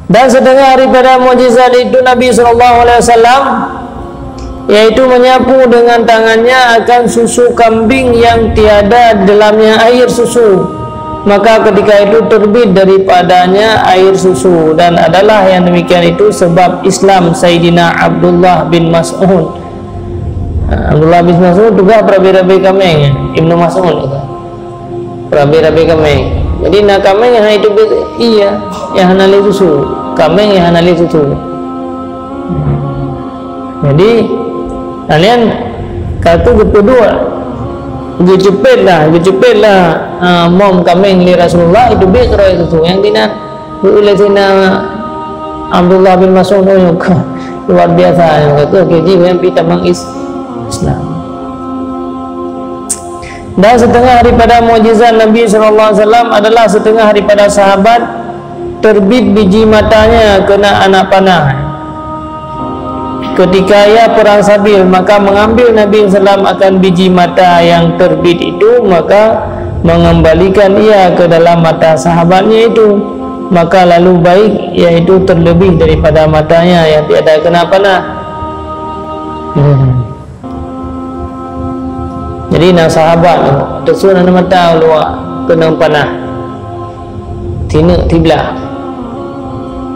Dan setengah daripada mukjizat itu Nabi SAW, yaitu menyapu dengan tangannya akan susu kambing yang tiada dalamnya air susu, maka ketika itu terbit daripadanya air susu. Dan adalah yang demikian itu sebab Islam Sayyidina Abdullah bin Mas'ud. Abdullah bin Mas'ud juga perabi-rabi kambing, Ibnu Mas'ud juga perabi-rabi kambing. Jadi nak kambing yang itu iya yang hanali susu, kambing yang hanali susu. Jadi kalian kata kedua cepet lah mom kambing li Rasulullah itu betul itu yang dinan oleh sina Abdullah bin Mas'ud luar biasa yang kata keji yang pita mengis Islam. Dan setengah daripada mukjizat Nabi SAW adalah setengah daripada sahabat terbit biji matanya kena anak panah. Ketika ia perang Sabil, maka mengambil Nabi SAW akan biji mata yang terbit itu, maka mengembalikan ia ke dalam mata sahabatnya itu, maka lalu baik, yaitu terlebih daripada matanya yang tiada kena panah. Jadi nak sahabat tersunan mata luar kena panah tina tiblah.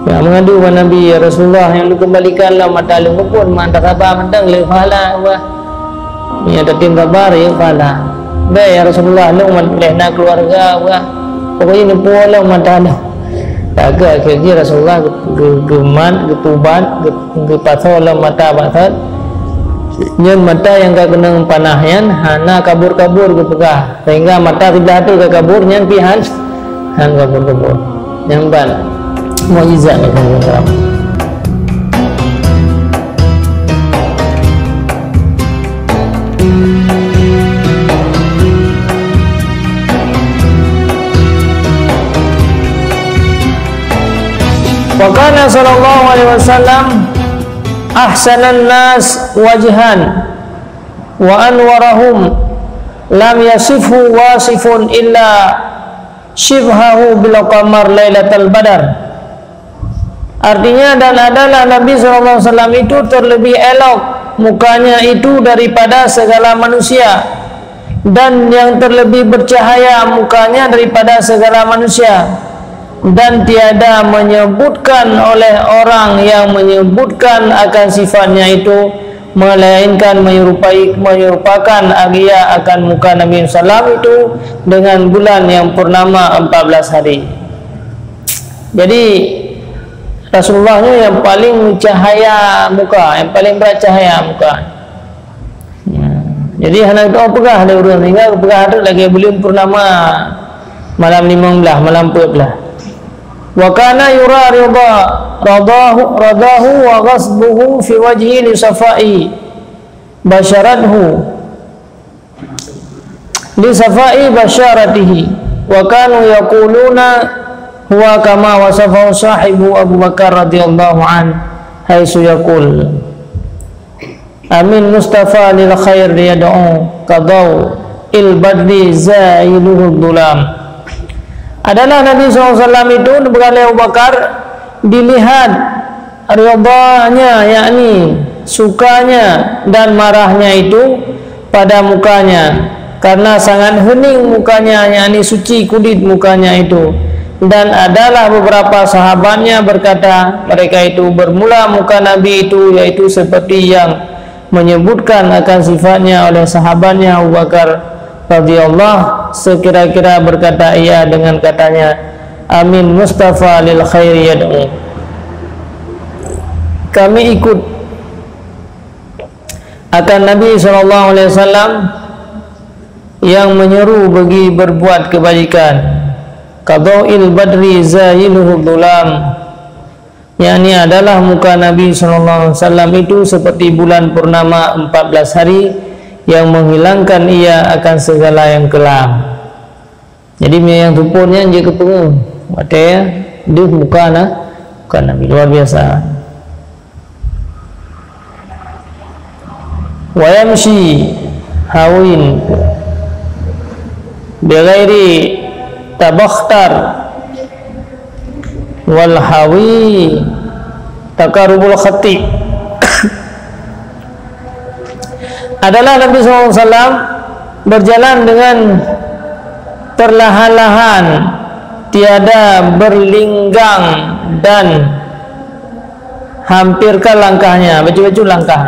Ya, mengadu kepada Nabi ya Rasulullah yang dikembalikanlah mata lu pun mantap sabar mentang le pahala wah. Ni ada tim sabar ya pahala. Baik ya Rasulullah lu boleh nak keluarga wah. Pokoknya ni pola mata dah. Agak akhirnya Rasulullah geman getuban gepatol mata batat. Nyen mata yang gak kena panahnya hana kabur-kabur ke pegah sehingga mata tidak tu ke kabur nyen pihan han kabur-kabur nyamban mukjizat Allah. Wa kana sallallahu alaihi wasallam ahsanan nas wajhan wa anwarahum lam yasifhu wasifun illa shibhahu bil qamar lailatul badar. Artinya, dan adalah Nabi SAW itu terlebih elok mukanya itu daripada segala manusia, dan yang terlebih bercahaya mukanya daripada segala manusia. Dan tiada menyebutkan oleh orang yang menyebutkan akan sifatnya itu, melainkan menyerupakan agia akan muka Nabi SAW itu dengan bulan yang purnama 14 hari. Jadi Rasulullahnya yang paling cahaya muka, yang paling bercahaya muka. Jadi hendak itu pegah ada urang hingga pegah ada lagi belum purnama malam 15 malam 14. Wa kana yura radahu wa ghasbuhu fi wajhi li safai basharatihi wa kanu yaquluna huwa kama wasafahu sahibu Abu Bakar radhiyallahu an haitsu yaqul amin mustafa lil khair yad'u qadaw il badri zailuhu dhulam. Adalah Nabi SAW itu berkali Abu Bakar dilihat ridhanya, yakni sukanya dan marahnya itu pada mukanya, karena sangat hening mukanya, yakni suci kulit mukanya itu. Dan adalah beberapa sahabatnya berkata, mereka itu bermula muka Nabi itu yaitu seperti yang menyebutkan akan sifatnya oleh sahabatnya Abu Bakar radhiyallahu, sekira-kira berkata ia dengan katanya amin mustafa lil khairi yad'u. Kami ikut akan Nabi SAW yang menyeru bagi berbuat kebajikan. Qada'il badri zailuhu dhulam, yakni adalah muka Nabi SAW itu seperti bulan purnama 14 hari yang menghilangkan ia akan segala yang kelam. Jadi yang tupunnya dia kepengu ada dia muka Nabi luar biasa. Wa yamshi hawin bighairi tabakhtar wal hawi takarubul khati. Adalah Nabi SAW berjalan dengan perlahan-lahan, tiada berlinggang dan hampirkan langkahnya, baju-baju langkah.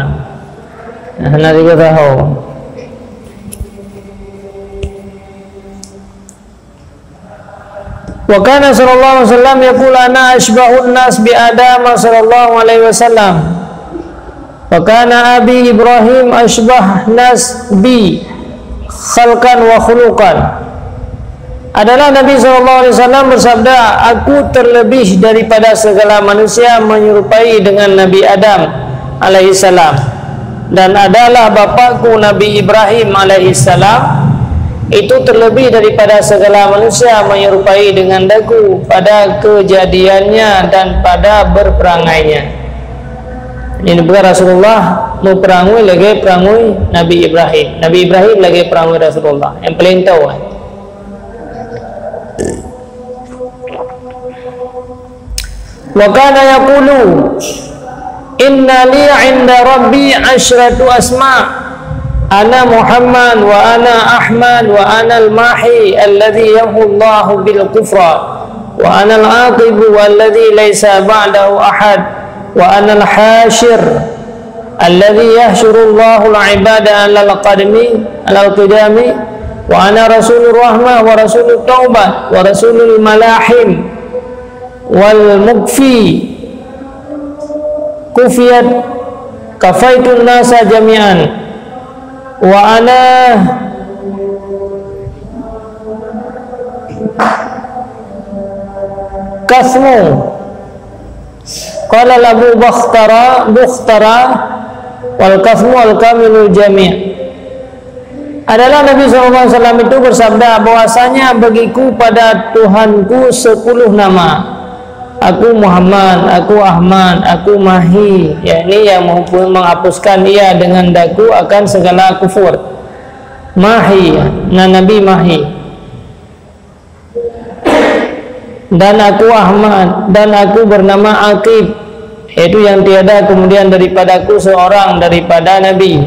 Nanti kita tahu. Wa kana sallallahu alaihi wasallam yaqulu ana asbahun nas bi Adam sallallahu alaihi wasallam. Wa kana abi Ibrahim asbah nas bi khalqan wa khuluqan. Adalah Nabi SAW bersabda, aku terlebih daripada segala manusia menyerupai dengan Nabi Adam alaihissalam, dan adalah bapakku Nabi Ibrahim alaihissalam itu terlebih daripada segala manusia menyerupai dengan daku pada kejadiannya dan pada berperangainya. Ini bukan Rasulullah mau perangui lagi perangui Nabi Ibrahim. Nabi Ibrahim lagi perangui Rasulullah. Yang paling tahu. Wa kana yaqulu inna li 'inda rabbi asyratu asma' ana Muhammad wa ana Ahmad wa ana al-mahi alladhi yamhu Allahu bil kufra wa ana al-aqib walladhi laysa ba'dahu ahad wa ana al-hashir alladhi yahshuru Allahu al-ibada ala al-qadami ala al-qidami wa ana rasulur rahmah wa rasulut taubah wa rasulul malahim wal mukfi kufiyat kafaitun nasa jami'an wa ana kasmu qala Abu Bakhtara wal kasmu al kamilul jami'. Adalah Nabi SAW itu bersabda bahwasanya bagiku pada Tuhanku 10 nama. Aku Muhammad, aku Ahmad, aku Mahi, yakni yang menghapuskan ia dengan daku akan segala kufur. Mahi, Nabi Mahi. Dan aku Ahmad, dan aku bernama Aqib, yaitu yang tiada kemudian daripadaku seorang daripada Nabi,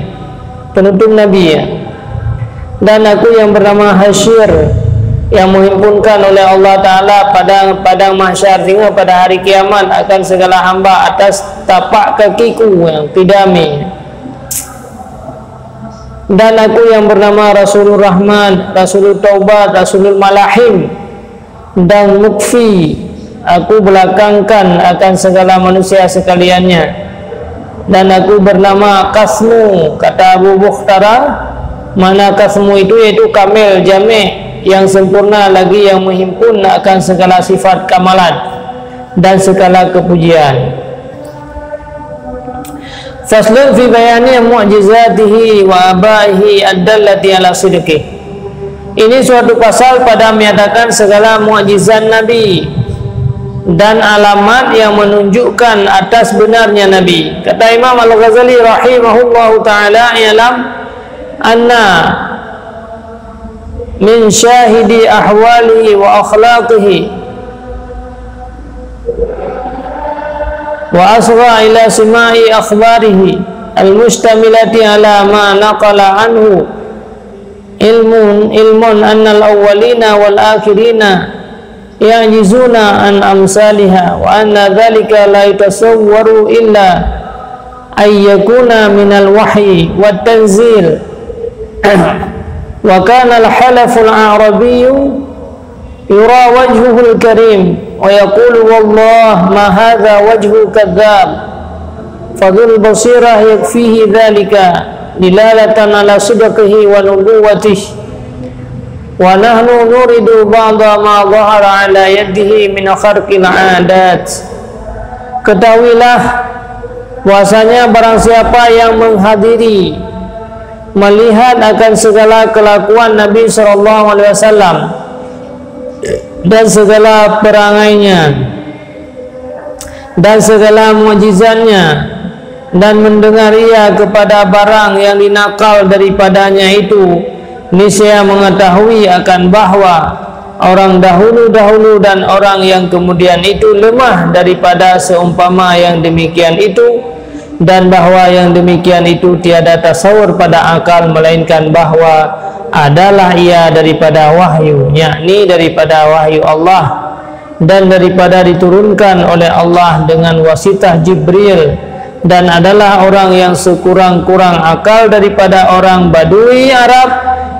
penutup Nabi. Dan aku yang bernama Hasyir, yang menghimpunkan oleh Allah Ta'ala pada padang mahsyar sehingga pada hari kiamat akan segala hamba atas tapak kakiku yang qidami. Dan aku yang bernama Rasulur Rahman, Rasulul Taubat, Rasulul Malahim dan Mukfi, aku belakangkan akan segala manusia sekaliannya. Dan aku bernama Kasmu, kata Abu Bakhtara, mana Kasmu itu yaitu kamil jami', yang sempurna lagi yang menghimpun akan segala sifat kamalan dan segala kepujian. Faslun fi bayani mu'jizatihi wa abaihi ad-dallati ala sidqi. Ini suatu pasal pada menyatakan segala mukjizat Nabi dan alamat yang menunjukkan atas benarnya Nabi. Kata Imam Al-Ghazali rahimahullahu ta'ala, ialam anna min syahidi ahwalihi wa akhlaqihi wa asra ila simai akhbarihi al-mustamilati ala ma naqala anhu ilmun anna al-awwalina wal akhirina ya'jizuna an amsaliha wa anna dhalika la yatasawwaru illa ay yakuna min al-wahyi wat tanzil. Wa kana al-halaful a'rabiyyu yura wajhuhul karim wa yaqulu wallah ma hadha wajhu kadzab fadhul basirah yakfihi dhalika dilalatan ala sidqihi wa nubuwwatihi wa nahnu nuridu ba'da ma dhahara ala yadihi min kharqil 'adat. Ketahuilah bahwasanya barang siapa yang menghadiri melihat akan segala kelakuan Nabi SAW dan segala perangainya dan segala mukjizatnya dan mendengar ia kepada barang yang dinakal daripadanya itu, niscaya mengetahui akan bahwa orang dahulu-dahulu dan orang yang kemudian itu lemah daripada seumpama yang demikian itu, dan bahwa yang demikian itu tiada tasawur pada akal melainkan bahwa adalah ia daripada wahyu, yakni daripada wahyu Allah, dan daripada diturunkan oleh Allah dengan wasitah Jibril, dan adalah orang yang sekurang-kurang akal daripada orang Badui Arab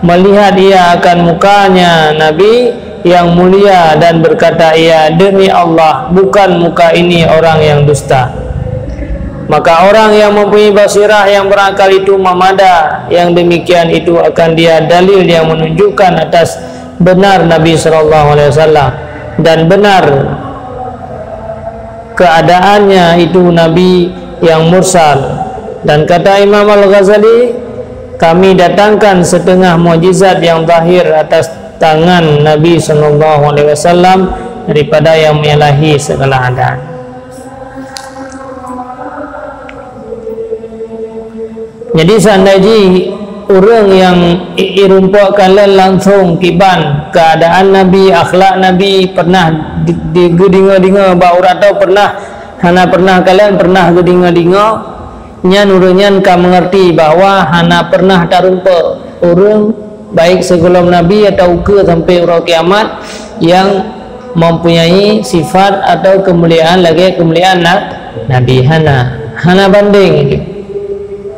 melihat ia akan mukanya Nabi yang mulia dan berkata ia, demi Allah bukan muka ini orang yang dusta. Maka orang yang mempunyai basirah yang berakal itu memada, yang demikian itu akan dia dalil yang menunjukkan atas benar Nabi SAW dan benar keadaannya itu Nabi yang mursal. Dan kata Imam Al-Ghazali, kami datangkan setengah mukjizat yang zahir atas tangan Nabi SAW daripada yang menyalahi segala adaan. Jadi seandainya orang yang irumpakkan langsung kiban keadaan Nabi, akhlak Nabi, pernah digedinga-dinga baurat atau pernah hana pernah kalian pernah gedinga-dinga nyan urunyan ka mengerti bahwa hana pernah tarumpa orang baik sebelum Nabi atau ke sampai orang kiamat yang mempunyai sifat atau kemuliaan lagi kemuliaan Nabi, hana banding itu.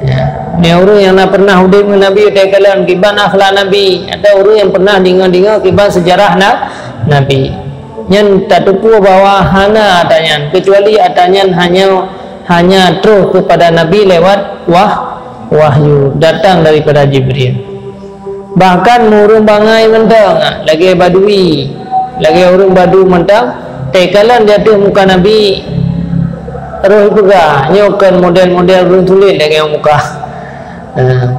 Ya. Ni orang yang nak pernah hidup dengan Nabi atau kalian kiban akhlak Nabi, atau orang yang pernah dengar kiban sejarah Nabi. Yang tak tupu bahwa hana adanya, kecuali adanya hanya terus kepada Nabi lewat wahyu datang daripada Jibril. Bahkan murung bangai mentang lagi Badui, lagi orang Badu mentang, kalian jatuh muka Nabi roh juga nyokan model-model belum tulis lagi yang muka.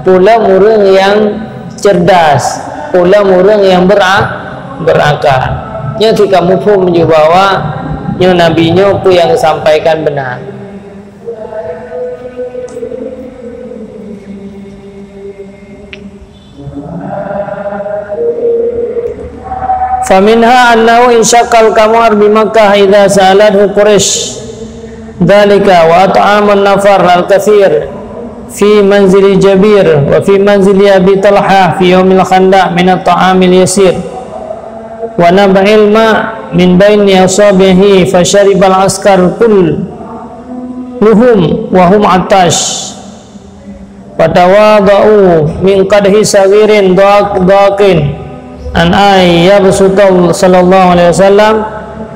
Pula orang yang cerdas, pula orang yang berakal. Nya jika mufhum juga bahwa nya Nabi nya apa yang sampaikan benar. Faminha annahu insyaqal qamar bi Makkah idza sa'alathu Quraisy dzalika wa at'aman nafar al-katsir fi manzili Jabir wa fi manzili Abi Talha fi yaumil khandaq min at-ta'amil yasir wa nab'il ma min baini asabihi fasharibal askar kulluhum wa hum atash fatawadau min qadhi sagirin daqin an ay yabsutal sallallahu alaihi wasallam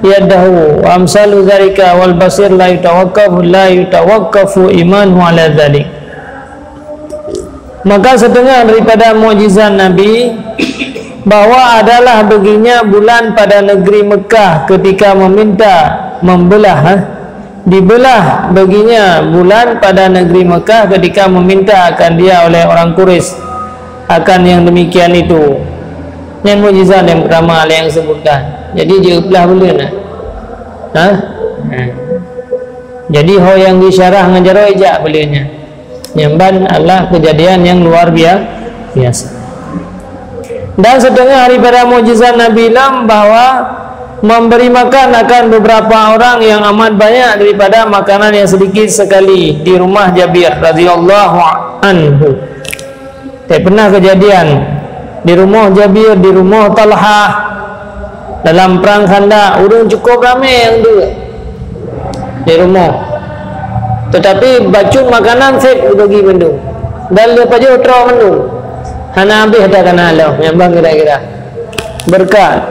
yadahu wa amsalu dzalika wal basir la yutawaqqafu imanuhu ala dzalik. Maka setengah daripada mukjizat Nabi bahwa adalah baginya bulan pada negeri Mekah ketika dibelah baginya bulan pada negeri Mekah ketika meminta akan dia oleh orang Quraisy akan yang demikian itu. Yang mukjizat yang pertama yang sebutkan. Jadi dia belah bulan. Jadi ho yang disyarah ngajar ijak belinya. Nyamban adalah kejadian yang luar biasa. Dan setengah daripada mukjizat Nabi Lam bahwa memberi makan akan beberapa orang yang amat banyak daripada makanan yang sedikit sekali di rumah Jabir radhiyallahu anhu. Tak pernah kejadian di rumah Jabir, di rumah Talha dalam perang Khandaq, orang cukup ramai yang tu di rumah. Tetapi bacun makanan set bagi mendung. Dan lepas je utara mendung. Hana habis dah kena Allah. Yang bang kira-kira. Berkat.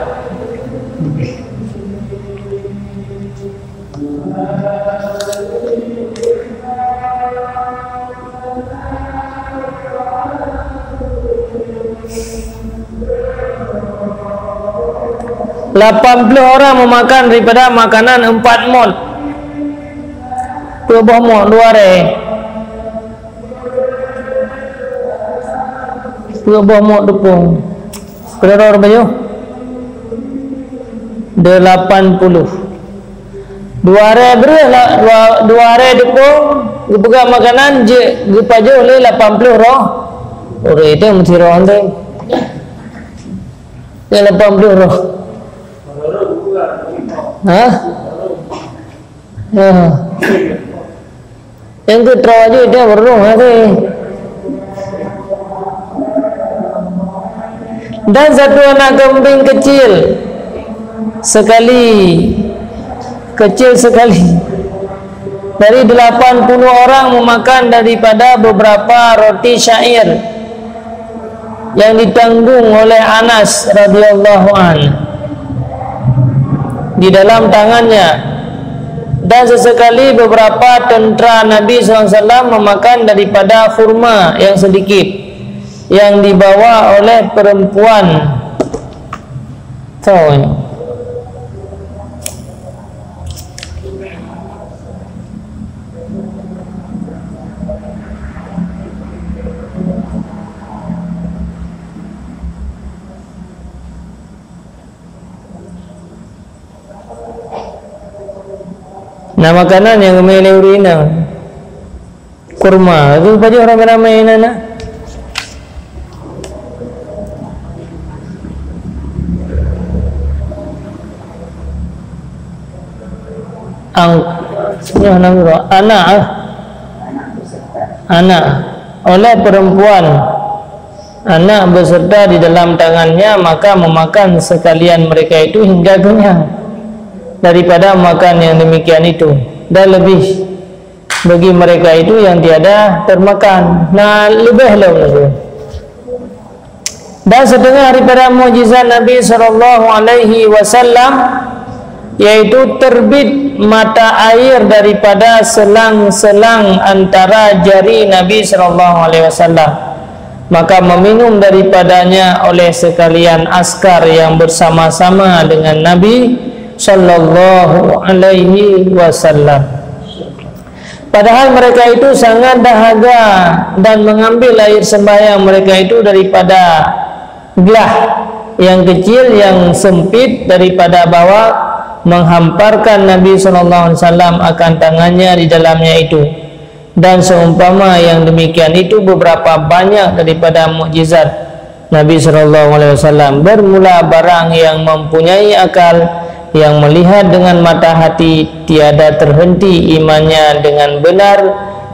$80 orang memakan daripada makanan 4 mod. 20 mod 2 hari. 20 mod tepung. Berapa orang baju? 80. 2 hari berlah 2 hari tepung. Dipegang makanan je paju oleh 80 roh. Orang itu mesti roh tu. 80 roh. Hah? Ya. Yang tu teraju dia berung hari. Dan satu anak kambing kecil sekali, dari 80 orang memakan daripada beberapa roti syair yang ditanggung oleh Anas radhiyallahu anhu di dalam tangannya. Dan sesekali beberapa tentera Nabi SAW memakan daripada kurma yang sedikit yang dibawa oleh perempuan. Tahu ini? Nah, makanan yang memilih urina kurma itu baju ramai-ramai nana. Anak oleh perempuan, anak beserta di dalam tangannya, maka memakan sekalian mereka itu hingga kenyang daripada makan yang demikian itu, dan lebih bagi mereka itu yang tiada termakan. Nah, lebih lagi. Dan setengah daripada mukjizat Nabi SAW, yaitu terbit mata air daripada selang-selang antara jari Nabi SAW, maka meminum daripadanya oleh sekalian askar yang bersama-sama dengan Nabi sallallahu alaihi wasallam. Padahal mereka itu sangat dahaga dan mengambil air sembahyang mereka itu daripada gelah yang kecil yang sempit daripada bawah, menghamparkan Nabi sallallahu alaihi wasallam akan tangannya di dalamnya itu. Dan seumpama yang demikian itu beberapa banyak daripada mukjizat Nabi sallallahu alaihi wasallam. Bermula barang yang mempunyai akal, yang melihat dengan mata hati, tiada terhenti imannya dengan benar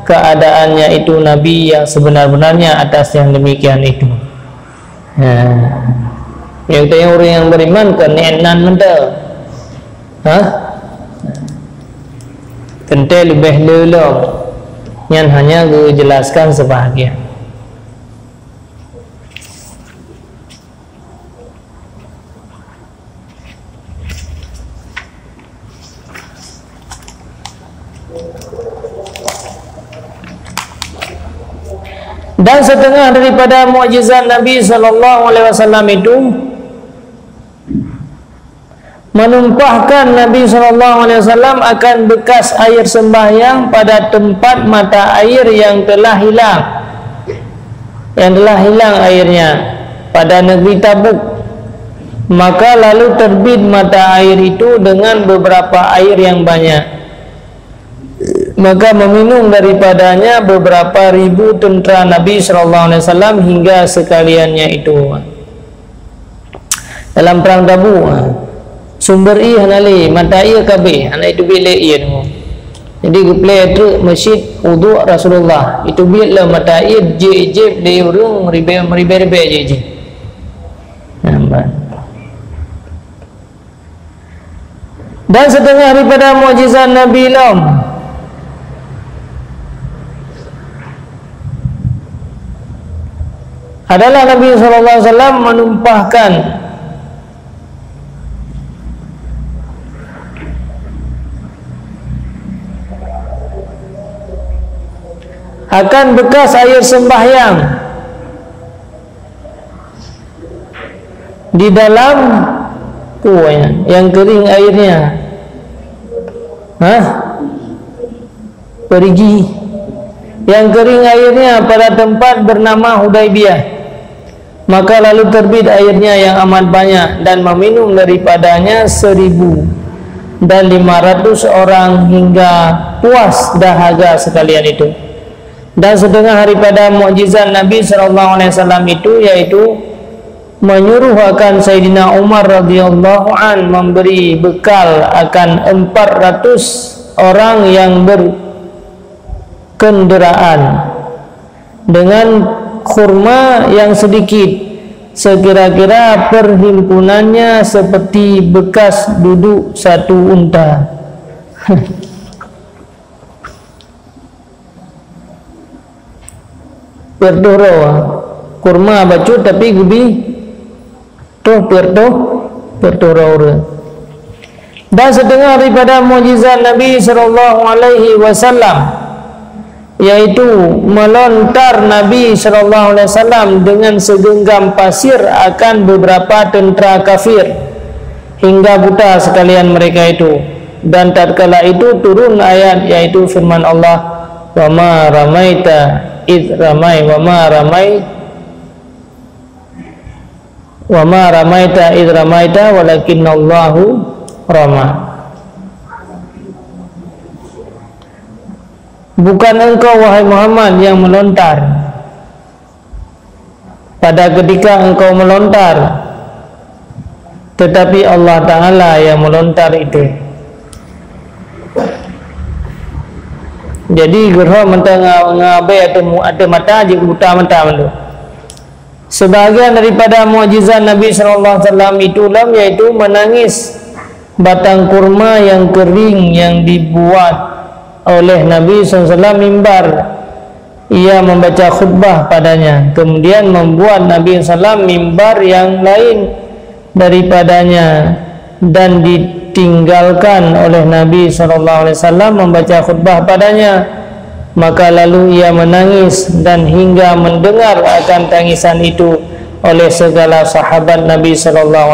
keadaannya itu Nabi yang sebenar-benarnya atas yang demikian itu. Yang tanya orang yang beriman ke nenan menda, kental lebih lelong, yang hanya dijelaskan sebahagian. Dan setengah daripada mukjizat Nabi SAW itu menumpahkan Nabi SAW akan bekas air sembahyang pada tempat mata air yang telah hilang airnya pada negeri Tabuk. Maka lalu terbit mata air itu dengan beberapa air yang banyak, maka meminum daripadanya beberapa ribu tentera Nabi SAW hingga sekaliannya itu. Dalam perang Tabuk, sumber hanali mata air kabeh, anak itu bilik ia tu. Jadi keplay itu masjid wudu Rasulullah itu bilik mata air je dia urung ribe je. Nampak. Dan setengah daripada mukjizat Nabi adalah Nabi SAW menumpahkan akan bekas air sembahyang di dalam kuahnya yang kering airnya, perigi yang kering airnya pada tempat bernama Hudaybiyah. Maka lalu terbit airnya yang amat banyak dan meminum daripadanya 1,500 orang hingga puas dahaga sekalian itu. Dan setengah daripada mukjizat Nabi SAW itu yaitu menyuruh akan Sayyidina Umar radhiyallahu an memberi bekal akan 400 orang yang berkendaraan dengan kurma yang sedikit, sekira-kira perhimpunannya seperti bekas duduk satu unta. Perdoro kurma bacut tapi gubi toh perdoro. Dan setengah daripada mukjizat Nabi sallallahu alaihi wasallam, yaitu melontar Nabi sallallahu alaihi wasallam dengan segenggam pasir akan beberapa tentera kafir hingga buta sekalian mereka itu. Dan tatkala itu turun ayat, yaitu firman Allah, wa ma ramaita id ramai wa ma ramaita id ramaita walakinnallahu rama. Bukan engkau wahai Muhammad yang melontar pada ketika engkau melontar, tetapi Allah Ta'ala yang melontar itu. Jadi gerha mentang ngabai atau mata je buta mata malu. Sebahagian daripada mukjizat Nabi sallallahu alaihi wasallam itulah, yaitu menangis batang kurma yang kering yang dibuat oleh Nabi sallallahu alaihi wasallam mimbar. Ia membaca khutbah padanya, kemudian membuat Nabi sallallahu alaihi wasallam mimbar yang lain daripadanya dan ditinggalkan oleh Nabi SAW membaca khutbah padanya. Maka lalu ia menangis, dan hingga mendengar akan tangisan itu oleh segala sahabat Nabi SAW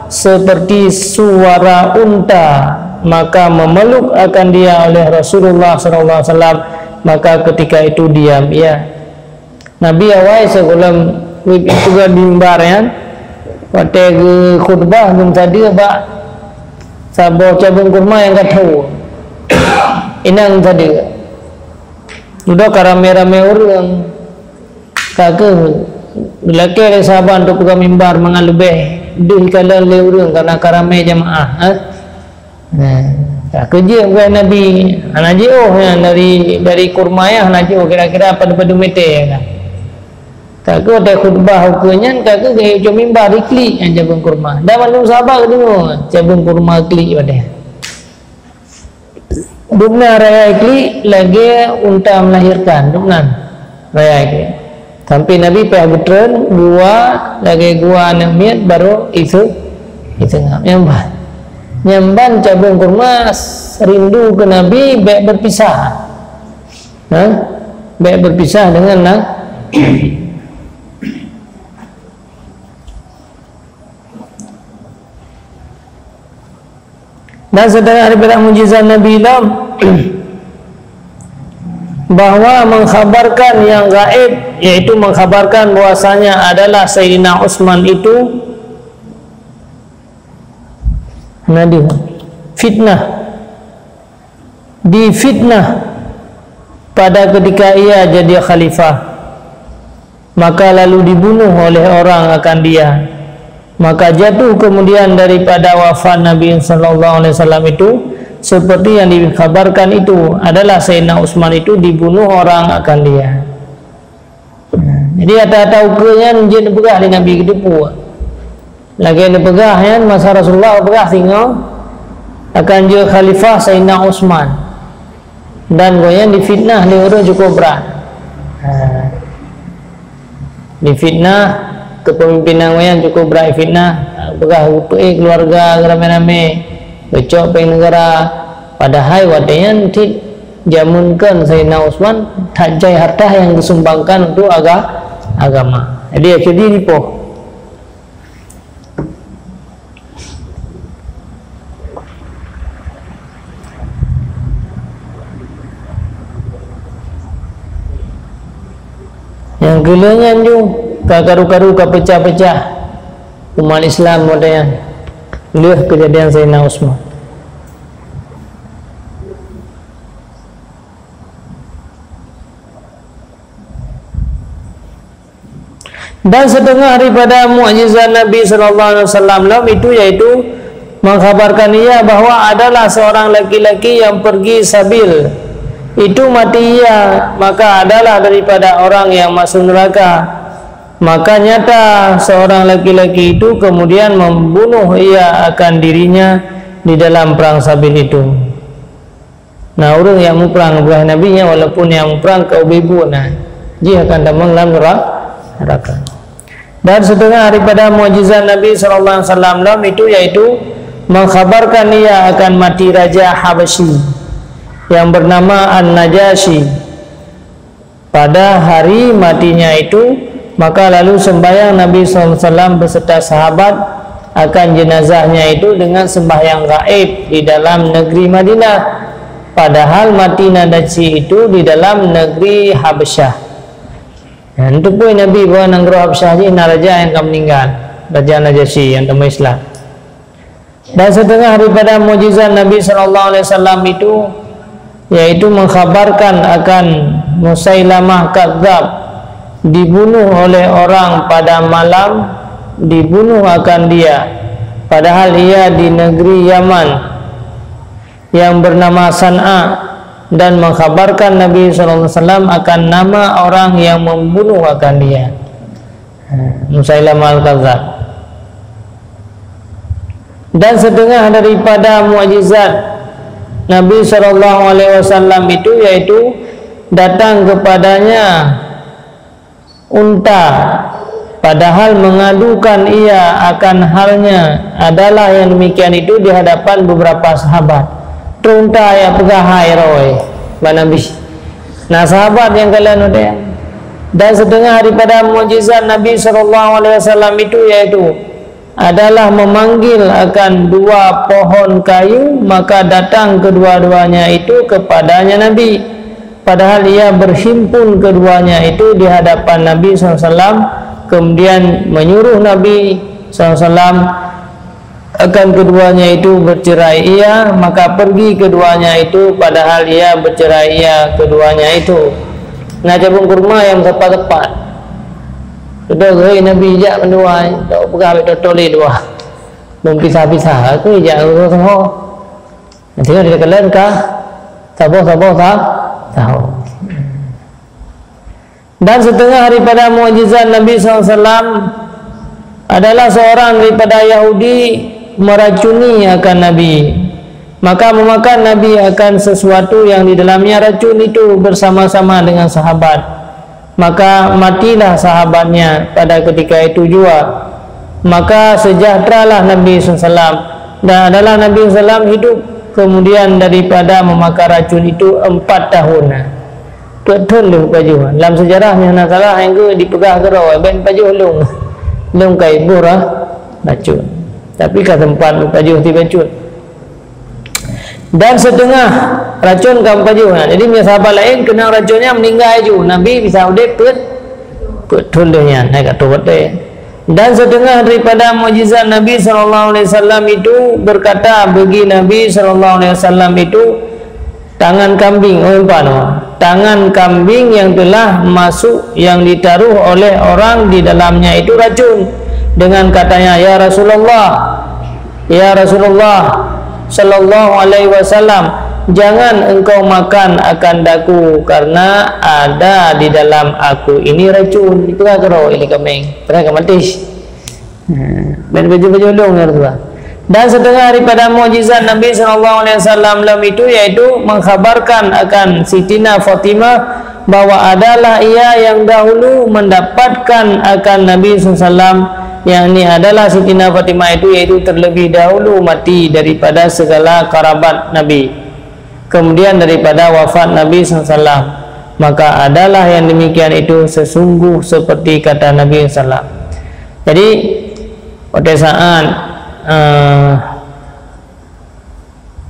seperti suara unta, maka memeluk akan dia oleh Rasulullah SAW. Maka ketika itu diam. Ya, Nabi awal sebelum itu mimbar ya, waktu khutbah belum tadi pak sabar cabang kurma yang kata inang tadi udah karame-rame orang kakek lelaki ada sahabat untuk pegang mimbar mengalubeh dih kalian le orang karena karame jamaah. Kakek je bukan Nabi anak je dari kurma ya anak je kira-kira pada meter kan. Kakak ada khutbah hukumnya, kakak gaya ucap mimbar iklik yang cabang kurma. Dah maklum sahabat kedua cabang kurma iklik pada. Dukna raya iklik lagi unta melahirkan. Dukna raya iklik. Sampai Nabi pihak betren gua lagi gua anak miat baru itu ngap nyamban cabang kurma rindu ke Nabi baik berpisah. Baik berpisah dengan Nabi. Dan setengah daripada mukjizat Nabi Lam bahwa mengkhabarkan yang gaib, yaitu mengkhabarkan bahwasanya adalah Sayyidina Utsman itu difitnah pada ketika ia jadi khalifah, maka lalu dibunuh oleh orang akan dia. Maka jatuh kemudian daripada wafat Nabi sallallahu alaihi wasallam itu seperti yang dikabarkan itu adalah Sayyidina Utsman itu dibunuh orang akan dia. Jadi ada ukurnya dia pegah di Nabi kedepu. Lagi ada pegah ya masa Rasulullah pegah tinggal akan dia khalifah Sayyidina Utsman. Dan goyang difitnah dia orang cukup berat. Difitnah kepemimpinan yang cukup berat, fitnah pegah keluarga rame-rame becok peng negara, padahal wadanya jamunkan Sayyidina Utsman tak jai harta yang disumbangkan untuk agama. Jadi akhirnya dipoh. Yang gelanya juga karu-karu pecah-pecah umat Islam modern lihat kejadian Sayyidina Utsman. Dan setengah daripada mukjizat Nabi sallallahu alaihi wasallam itu yaitu mengkhabarkan ia bahwa adalah seorang laki-laki yang pergi sabil, itu mati ia, maka adalah daripada orang yang masuk neraka. Maka nyata seorang laki-laki itu kemudian membunuh ia akan dirinya di dalam perang sabil itu. Nah, orang yang perang buah nabinya walaupun yang perang kau bebu, nah dia akan damang dalam neraka. Dan setengah daripada mukjizat Nabi sallallahu alaihi wasallam itu yaitu mengkhabarkan ia akan mati Raja Habasyi yang bernama An-Najasyi. Pada hari matinya itu, maka lalu sembahyang Nabi SAW beserta sahabat akan jenazahnya itu dengan sembahyang gaib di dalam negeri Madinah. Padahal mati Najasyi itu di dalam negeri Habasyah. Dan itu pun Nabi bawa negeri Habasyah ini raja yang akan meninggal, Raja Najasyi yang tema Islam. Dan setengah daripada mukjizat Nabi SAW itu yaitu mengkhabarkan akan Musailamah Kadzdzab dibunuh oleh orang pada malam, dibunuh akan dia, padahal ia di negeri Yaman yang bernama San'a, dan mengkhabarkan Nabi SAW akan nama orang yang membunuh akan dia, Musailamah Al-Kadzdzab. Dan setengah daripada mukjizat Nabi SAW itu yaitu datang kepadanya unta, padahal mengadukan ia akan halnya adalah yang demikian itu di hadapan beberapa sahabat. Unta yang pegahai roy Nabi. Nah, sahabat yang kalian udah. Dan setengah daripada mukjizat Nabi SAW itu yaitu adalah memanggil akan dua pohon kayu, maka datang kedua-duanya itu kepadanya Nabi, padahal ia berhimpun keduanya itu di hadapan Nabi SAW, kemudian menyuruh Nabi SAW akan keduanya itu bercerai ia, maka pergi keduanya itu, padahal ia bercerai ia keduanya itu. Nah, cabung kurma yang tepat-tepat sudah gay Nabi ijak menduai, tak pegawai totoli dua, mempisah-pisah. Aku ijak aku semua. Nanti dia kalian kah? Tahu. Dan setengah daripada mukjizat Nabi SAW adalah seorang daripada Yahudi meracuni akan Nabi, maka memakan Nabi akan sesuatu yang di dalamnya racun itu bersama-sama dengan sahabat. Maka matilah sahabatnya pada ketika itu juga. Maka sejahteralah Nabi SAW, dan adalah Nabi SAW hidup kemudian daripada memakan racun itu 4 tahun. Betul lu pajuh. Dalam sejarahnya nak salah yang ke dipegah ke rawa ben pajuh lung kai burah racun. Tapi ke tempat lu pajuh ti racun. Dan setengah racun kamu pajuh. Jadi punya sahabat lain kena racunnya meninggal ju. Nabi bisa udep betul dia naik kat tobat dia. Dan setengah daripada mukjizat Nabi SAW itu berkata bagi Nabi SAW itu tangan kambing, tangan kambing yang telah masuk, yang ditaruh oleh orang di dalamnya itu racun, dengan katanya, ya Rasulullah Sallallahu Alaihi Wasallam, jangan engkau makan akan daku karena ada di dalam aku ini racun. Itu kan kero ini kambing, mereka mati. Ben baju-baju long ya Rasulullah. Dan setengah daripada mukjizat Nabi SAW itu yaitu mengkhabarkan akan Sitina Fatimah bahwa adalah ia yang dahulu mendapatkan akan Nabi SAW, yang ini adalah Sitina Fatimah itu yaitu terlebih dahulu mati daripada segala kerabat Nabi, kemudian daripada wafat Nabi SAW. Maka adalah yang demikian itu sesungguh seperti kata Nabi SAW. Jadi pada saat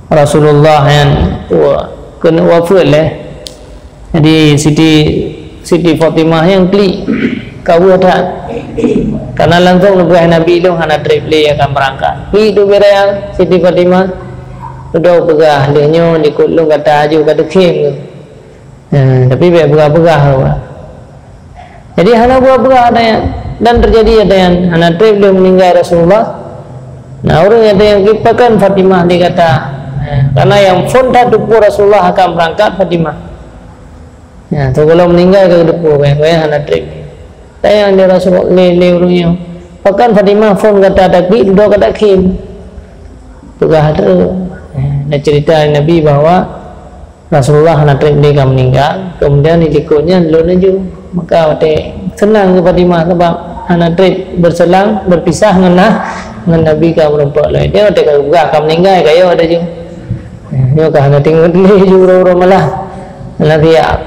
Rasulullah yang kena wafat lah, jadi Siti Fatimah yang klik kau ada karena langsung lebih Nabi itu hana triple akan berangkat. Itu beraya Siti Fatimah sudah pegah dia nyo di kulung kata aju kata kem tu. Tapi biar pegah-pegah. Jadi hana buah-pegah ada yang dan terjadi ada yang anak trip dia meninggal Rasulullah. Nah orang ada yang kipakan Fatimah dia kata, karena yang phone tak dupu Rasulullah akan berangkat Fatimah. Ya, tu kalau meninggal ke dupu kayak anak trip. Tayang dia Rasulullah le urungnya. Pakan Fatimah phone kata takbir dua kata kim. Tukah ada. Nah cerita Nabi bahwa Rasulullah anak trip dia meninggal, kemudian ikutnya lalu naju. Maka senang ke Fatimah sebab anak trip berselang berpisah dengan Nabi kau merempak lain dia ada kau buka kau meninggal kayo ada je dia kau hanya tinggal ni juru malah nanti ya.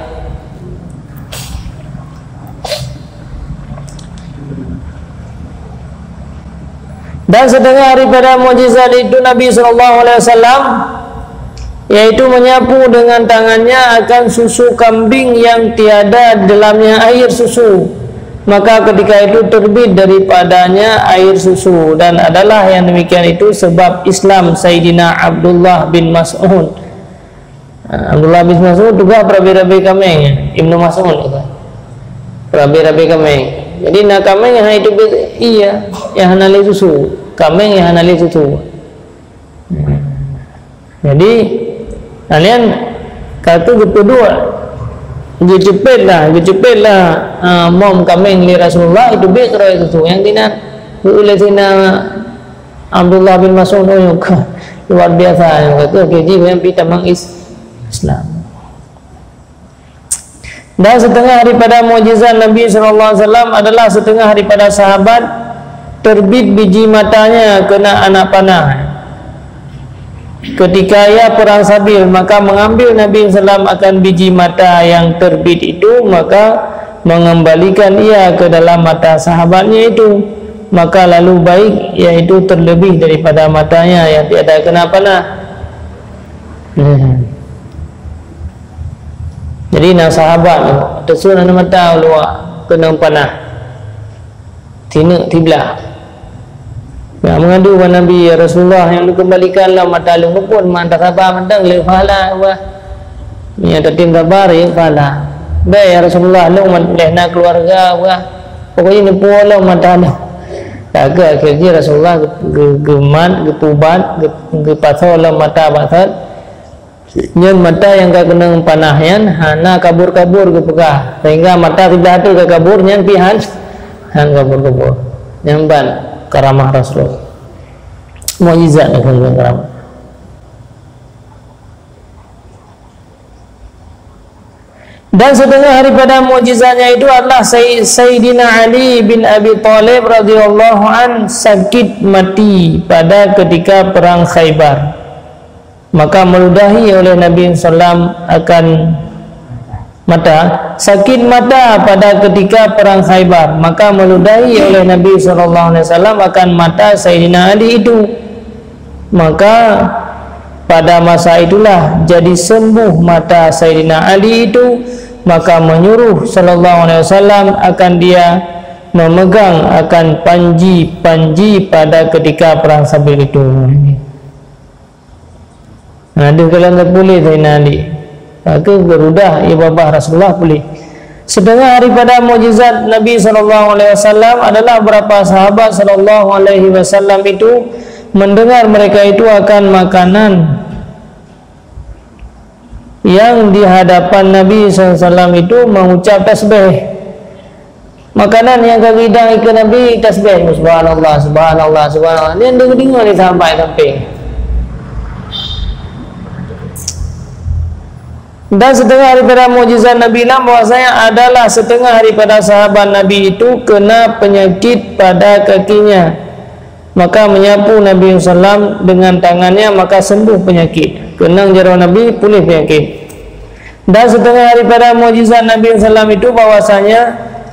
Dan setengah daripada mukjizat itu Nabi SAW yaitu menyapu dengan tangannya akan susu kambing yang tiada dalamnya air susu, maka ketika itu terbit daripadanya air susu. Dan adalah yang demikian itu sebab Islam Sayyidina Abdullah bin Mas'ud. Abdullah bin Mas'ud juga perabi-rabi kameng Ibnu Mas'ud itu perabi-rabi kameng. Jadi nak kameng yang itu iya yang hanali susu, kameng yang hanali susu. Jadi kalian kata kedua cepet lah mom kameng li Rasulullah itu betul itu yang tidak oleh sina Abdullah bin Mas'ud luar biasa yang kata keji yang kita Islam. Dan setengah daripada mukjizat Nabi SAW adalah setengah daripada sahabat terbit biji matanya kena anak panah. Ketika ia perang Sabil, maka mengambil Nabi SAW akan biji mata yang terbit itu, maka mengembalikan ia ke dalam mata sahabatnya itu, maka lalu baik, yaitu terlebih daripada matanya yang tiada kena panah. Jadi nak sahabat tersun anak mata luar kena panah tina tiblah. Ya, mengadu kepada Nabi ya Rasulullah yang dikembalikanlah mata lu pun mantap sabar mendang le pahala wah. Ni ada tim sabar ya pahala. Baik ya Rasulullah lu nak keluarga wah. Pokoknya ni pola mata dah. Agak akhirnya Rasulullah geman gepubat gepasol mata batat. Nyen mata yang kena panahnya hana kabur-kabur gepegah sehingga mata tidak tu ke kabur nyen pihan han kabur-kabur. Nyamban karamah Rasul mukjizat karamah. Dan setengah daripada mukjizatnya itu adalah Sayyidina Ali bin Abi Thalib radhiyallahu an sakit mati pada ketika perang Khaybar, maka meludahi oleh Nabi SAW akan mata, sakit mata pada ketika perang Khaybar, maka meludahi oleh Nabi SAW akan mata Sayyidina Ali itu, maka pada masa itulah jadi sembuh mata Sayyidina Ali itu, maka menyuruh SAW akan dia memegang akan panji pada ketika perang Sabil itu. Ada kalau tak boleh Sayyidina Ali, maka berudah ia babah Rasulullah boleh. Setengah daripada mukjizat Nabi SAW adalah beberapa sahabat SAW itu mendengar mereka itu akan makanan yang di hadapan Nabi SAW itu mengucap tasbih. Makanan yang kami hidang ke Nabi tasbih, subhanallah, subhanallah, subhanallah. Ini yang dengar di sampai samping. Dan setengah daripada mukjizat Nabi lah bahwasanya adalah setengah daripada sahabat Nabi itu kena penyakit pada kakinya, maka menyapu Nabi SAW dengan tangannya, maka sembuh penyakit. Kenang jarah Nabi pulih penyakit. Dan setengah daripada mukjizat Nabi SAW itu bahwasanya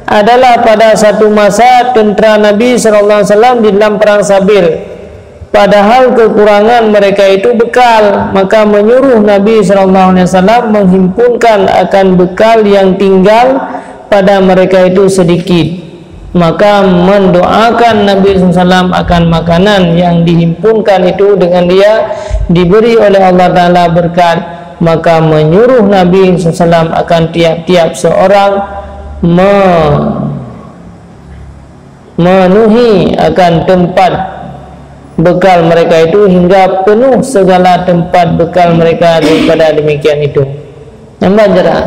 adalah pada satu masa tentera Nabi SAW di dalam perang Sabil, padahal kekurangan mereka itu bekal, maka menyuruh Nabi SAW menghimpunkan akan bekal yang tinggal pada mereka itu sedikit, maka mendoakan Nabi SAW akan makanan yang dihimpunkan itu dengan dia diberi oleh Allah Ta'ala berkat, maka menyuruh Nabi SAW akan tiap-tiap seorang memenuhi akan tempat bekal mereka itu hingga penuh segala tempat bekal mereka daripada demikian itu. Nampak jarak.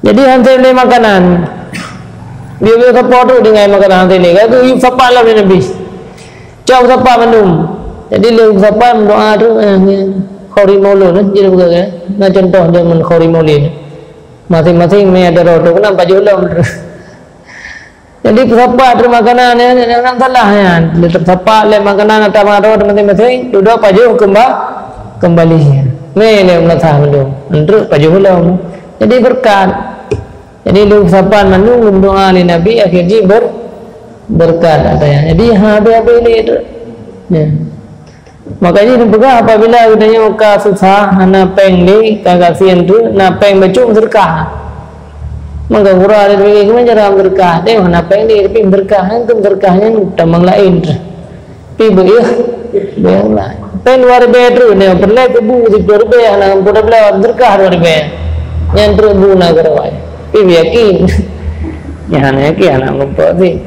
Jadi hantar le makanan. Dia apa tu dengan makanan hantar le. Kata you sapa lah Nabi. Jauh sapa minum. Jadi le sapa doa tu khori maulud jadi bukan nah contoh zaman khori maulid. Masing-masing ni ada rodo kenapa jualan terus. Jadi sapa tu makanan yang salah ya. Dia sapa le makanan atau rodo masing-masing duduk paju kembali. Ni menatah minum. Untuk paju ulang. Jadi berkat. Jadi lu sapan mandu doa li Nabi akhirnya berkat katanya. Jadi habis ini itu. Ya. Makanya dipegang apabila udahnya muka susah hana peng ni kagasian tu na peng baju berkah. Maka guru ada begini gimana cara berkah? Dia hana peng ni tapi berkah itu berkahnya tambang lain. Tapi begitu lah. Peng luar biasa tu ni perlu kebu di luar biasa na pura pura berkah luar biasa. Yang terbu nak kerawai. Tapi yakin yang yakin anak ngumpul ni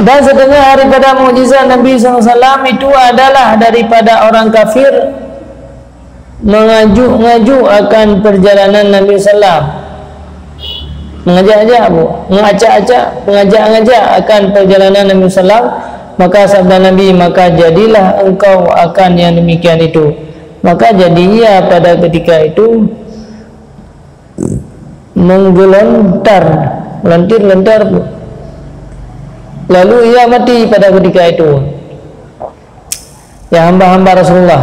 dan setengah daripada mukjizat Nabi SAW itu adalah daripada orang kafir mengajuk akan perjalanan Nabi SAW, mengajak-ajak mengajak akan perjalanan Nabi SAW. Maka sabda Nabi, maka jadilah engkau akan yang demikian itu. Maka jadi ia pada ketika itu menggelentar, lentir-lentar, lalu ia mati pada ketika itu. Ya hamba-hamba Rasulullah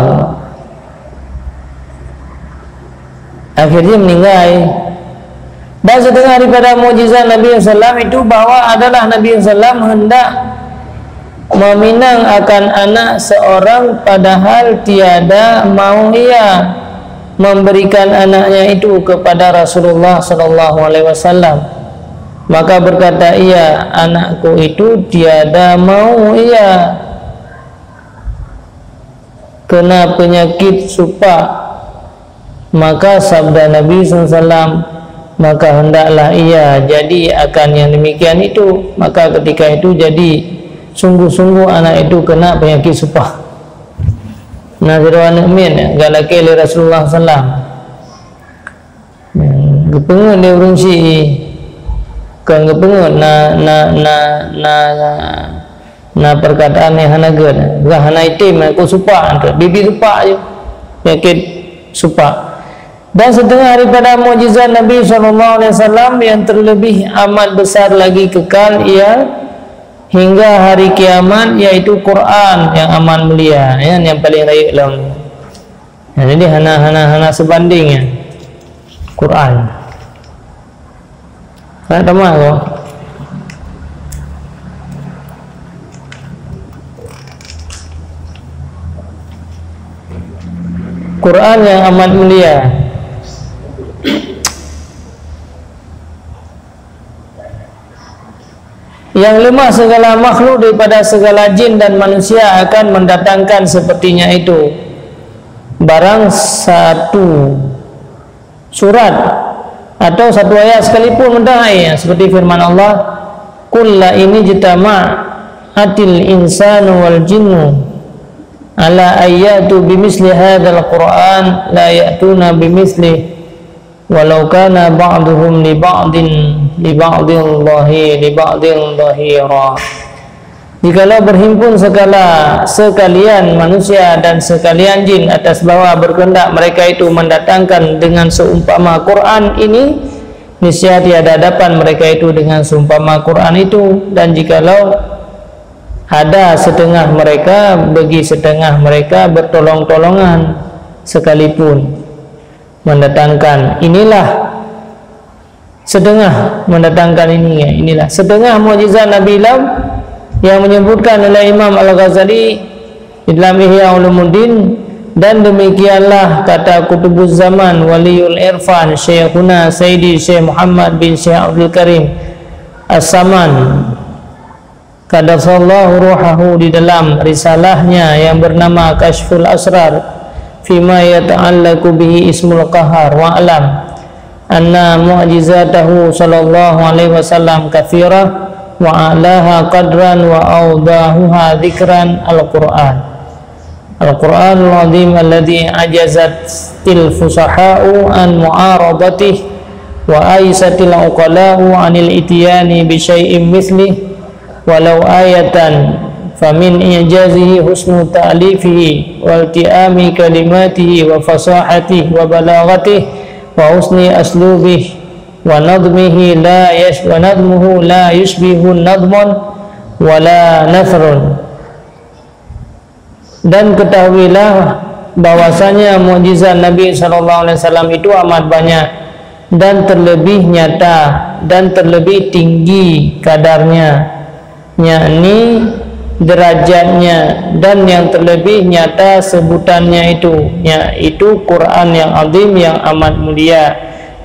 akhirnya meninggal. Dan setengah daripada mukjizat Nabi SAW itu bahwa adalah Nabi SAW hendak meminang akan anak seorang padahal tiada mau ia memberikan anaknya itu kepada Rasulullah SAW. Maka berkata ia, anakku itu tiada mau ia kena penyakit supak. Maka sabda Nabi SAW, maka hendaklah ia jadi akan yang demikian itu. Maka ketika itu jadi sungguh-sungguh anak itu kena penyakit supah. Nazirwan amin galaki li Rasulullah sallam. Gepengut dia urungsi kan gepengut na perkataan yang hanageun. Gah hana itim aku supah bibi supah je. Penyakit supah. Dan setengah daripada mukjizat Nabi SAW yang terlebih amat besar lagi kekal ia hingga hari kiamat, yaitu Quran yang amat mulia, ya, yang paling raya dalam. Ya, jadi hana sebanding ya Quran. Saya tamat kok. Quran yang amat mulia. Yang lemah segala makhluk daripada segala jin dan manusia akan mendatangkan sepertinya itu. Barang satu surat atau satu ayat sekalipun mendahai, seperti firman Allah, "Kulla ini jitama'atil insanu wal jinnu ala ayyatu bimisli hadzal Qur'an la ya'tuna bimisli walau kana ba'duhum li ba'din dhahira." Jikalau berhimpun sekalian manusia dan sekalian jin atas bawah berkehendak mereka itu mendatangkan dengan seumpama Quran ini, niscaya tiada dapat mereka itu dengan seumpama Quran itu. Dan jikalau ada setengah mereka bagi setengah mereka bertolong-tolongan sekalipun mendatangkan, inilah setengah mendatangkan inilah setengah mukjizat Nabi Lam yang menyebutkan oleh Imam Al-Ghazali dalam Ihya Ulumuddin. Dan demikianlah kata Kutubuz Zaman Waliul Irfan Syekhuna Sayyidi Syekh Muhammad bin Syekh Abdul Karim As-Saman qaddasallahu ruhahu di dalam risalahnya yang bernama Kashful Asrar fima yata'allaqu bihi ismul qahar wa alam anna mu'jizatahu sallallahu alaihi wasallam katsirah wa a'laha qadran wa awdahuha dzikran al-Qur'an Al-Qur'anul azim alladhi ajazat til fusaha'u an mu'aradatih wa aisatil uqala'u anil itiyani bi syai'in mithlih walau ayatan famin ijazihi husnu ta'lifihi wal ti'ami kalimatihi wa fasahatihi wa balagatihi wa husni aslubihi wa nadmihi wa nadmuhu la yushbihu nadmun wa la nathrun. Dan ketahuilah bahwasanya mukjizat Nabi SAW itu amat banyak dan terlebih nyata dan terlebih tinggi kadarnya, yakni derajatnya, dan yang terlebih nyata sebutannya itu, yaitu Quran yang azim, yang amat mulia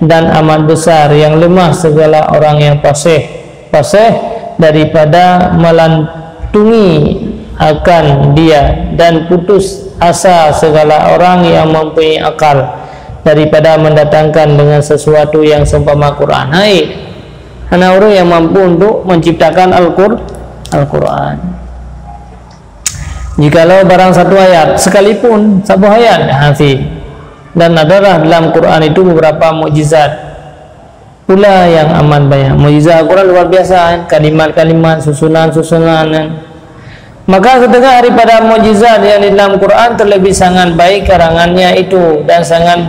dan amat besar, yang lemah segala orang yang fasih daripada melantungi akan dia, dan putus asa segala orang yang mempunyai akal daripada mendatangkan dengan sesuatu yang seumpama Quran. Hai, hanya orang yang mampu untuk menciptakan Al-Quran. Jikalau barang satu ayat sekalipun, satu ayat hafi, dan adalah dalam Quran itu beberapa mukjizat pula yang amat banyak. Mukjizat Al-Quran luar biasa, kalimat-kalimat, susunan-susunan. Maka setengah daripada mukjizat yang di dalam Quran terlebih sangat baik karangannya itu, dan sangat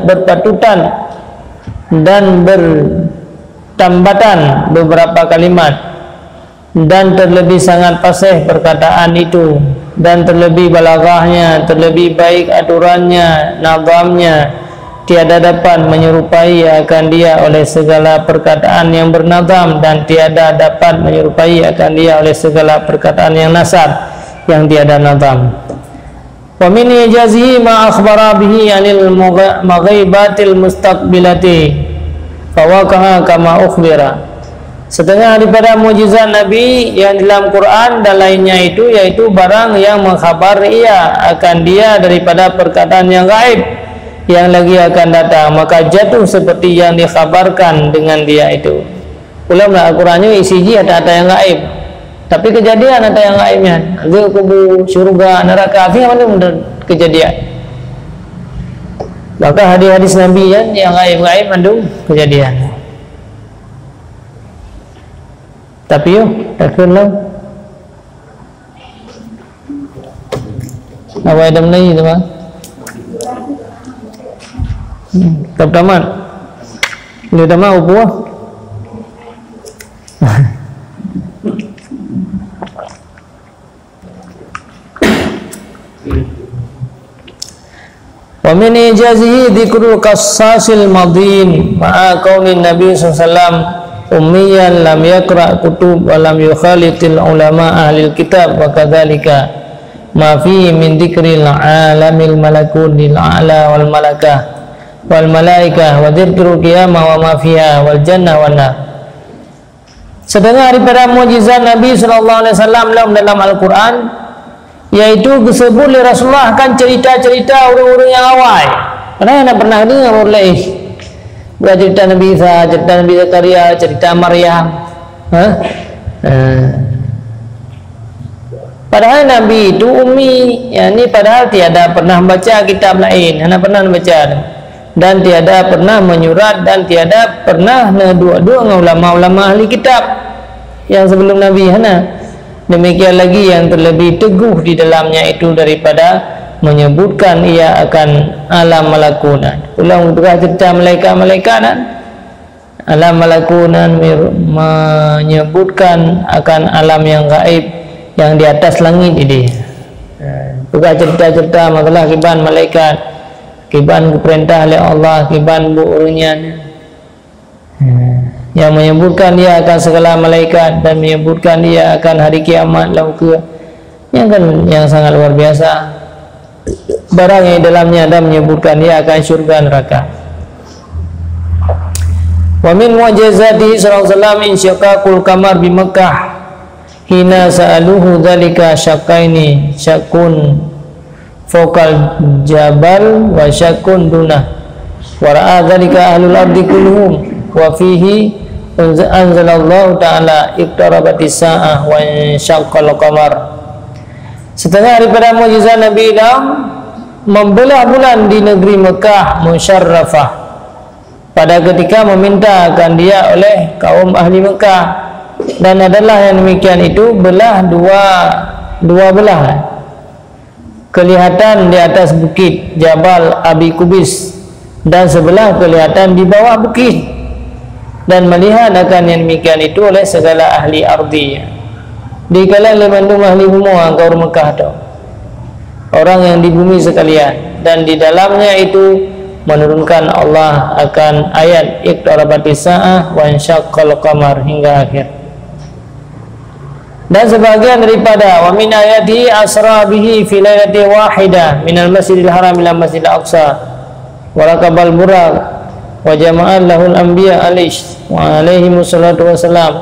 berpatutan dan bertambatan beberapa kalimat, dan terlebih sangat fasih perkataan itu, dan terlebih balaghahnya, terlebih baik aturannya, nazamnya, tiada dapat menyerupai akan dia oleh segala perkataan yang bernazam, dan tiada dapat menyerupai akan dia oleh segala perkataan yang nasar, yang tiada nazam. Wa min ijazihi ma akhbara bihi anil maghibatil mustaqbilati fawaqaha kama ukhbira. Setengah daripada mukjizat Nabi yang dalam Quran dan lainnya itu, yaitu barang yang mengkhabar ia akan dia daripada perkataan yang gaib yang lagi akan datang, maka jatuh seperti yang dikhabarkan dengan dia itu. Ulama Al-Qurannya isi ada yang gaib, tapi kejadian ada yang gaibnya. Azab kubur, syurga, neraka, apa yang mana kejadian. Maka hadis-hadis Nabi yang gaib-gaib mandung kejadian. Tapi yuk, takutlah. Apa ada menanya itu bang? Taman ini dah mau buah. Wa min ijazihi dzikrul qassasil madin ma'a qaumin nabi sallallahu ummiyan lam yaqra kutub wa lam yukhalitil ulama ahlil kitab, wa kadzalika ma fi min dzikril alamil malakutil a'la wal malakah wal malaikah wa dzikrul qiyamah wa ma fiha wal jannah wan nar. Sedangkan daripada mukjizat Nabi sallallahu alaihi wasallam dalam Al-Quran, yaitu disebut oleh Rasulullah kan cerita-cerita orang-orang yang awal. Pernah pernah dengar oleh cerita Nabi Isa, cerita Nabi Zakaria, cerita Maryam. Padahal Nabi itu ummi, yakni padahal tiada pernah baca kitab lain, hanya pernah baca, dan tiada pernah menyurat, dan tiada pernah dua-dua dengan ulama-ulama ahli kitab yang sebelum Nabi. Demikian lagi yang terlebih teguh di dalamnya itu daripada menyebutkan ia akan alam malakunan. Ulang berkah cerita malaikat-malaikat, alam malakunan menyebutkan akan alam yang gaib yang di atas langit ini. Berkah cerita-cerita masalah kiban malaikat, kiban perintah oleh Allah, kiban buurnya, yang menyebutkan dia akan segala malaikat, dan menyebutkan dia akan hari kiamat lauka, yang sangat luar biasa. Barang yang dalamnya, dan menyebutkan dia akan syurga neraka. Wa min mu'jizatihi sallallahu alaihi wasallam insyiqaqul qamar bi Makkah hina sa'aluhu dzalika syaqaini syakun fawqal jabal wa syakun dunah wa ra'a dzalika ahlul ardi kulluhum wa fihi anzalallahu ta'ala iqtarabatis sa'ah wa insyaqqal qamar. Setengah daripada mukjizat Nabi Ilham membelah bulan di negeri Mekah musyarrafah pada ketika memintakan dia oleh kaum ahli Mekah, dan adalah yang demikian itu belah dua belah kelihatan di atas bukit Jabal Abi Kubis dan sebelah kelihatan di bawah bukit, dan melihat akan yang demikian itu oleh segala ahli ardi. Di kalangan lemandum ahli bumi angkau Mekah tu orang yang di bumi sekalian, dan di dalamnya itu menurunkan Allah akan ayat iqtarabatis sa'ah wa insyaqqal qamar hingga akhir. Dan sebagian daripada wa min ayatihi asra bihi fi lailati wahidah minal masjidil haram ila masjidil aqsa wa rakabal buraq wa jama'an lahul anbiya alaihi wassalatu wassalam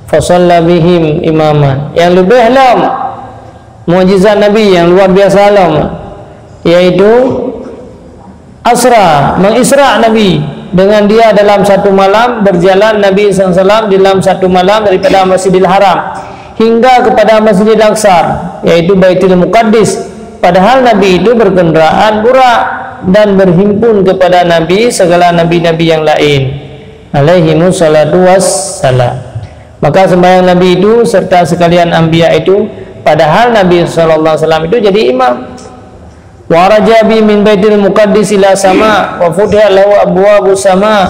fa shalla bihim imaman. Yang lebih lam mukjizat Nabi yang luar biasa lam, yaitu asra, mengisra Nabi dengan dia dalam satu malam, berjalan Nabi SAW dalam satu malam daripada Masjidil Haram hingga kepada Masjidil Aqsa, yaitu Baitul Muqaddis. Padahal Nabi itu berkendaraan burak dan berhimpun kepada Nabi segala nabi-nabi yang lain alaihimus salatu wassalam. Maka sembahyang Nabi itu serta sekalian anbiya itu, padahal Nabi SAW itu jadi imam. Wa rajabi min baitil muqaddis ila sama wa futiha lahu abwabus sama